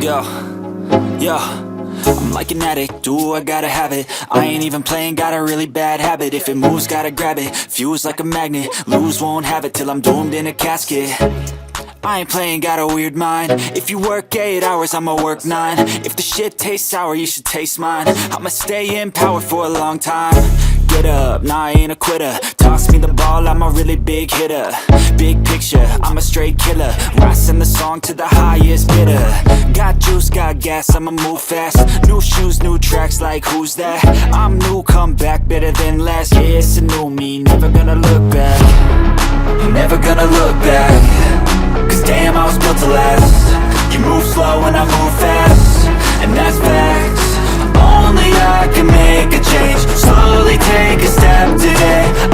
Yo, yo, I'm like an addict, ooh, I gotta have it. I ain't even playing, got a really bad habit. If it moves, gotta grab it, fuse like a magnet. Lose, won't have it till I'm doomed in a casket. I ain't playing, got a weird mind. If you work 8 hours, I'ma work 9. If the shit tastes sour, you should taste mine. I'ma stay in power for a long time. Get up, nah, I ain't a quitter. Toss me the ball, I'm a really big hitter. Big picture, I'm a straight killer. Rising the song to the highest bidder. Got juice, got gas, I'ma move fast. New shoes, new tracks, like who's that? I'm new, come back, better than last. Yeah, it's a new me, never gonna look back. Never gonna look back. Cause damn, I was built to last. You move slow and I move fast, and that's facts. Only I can make a change. Slowly take a step today.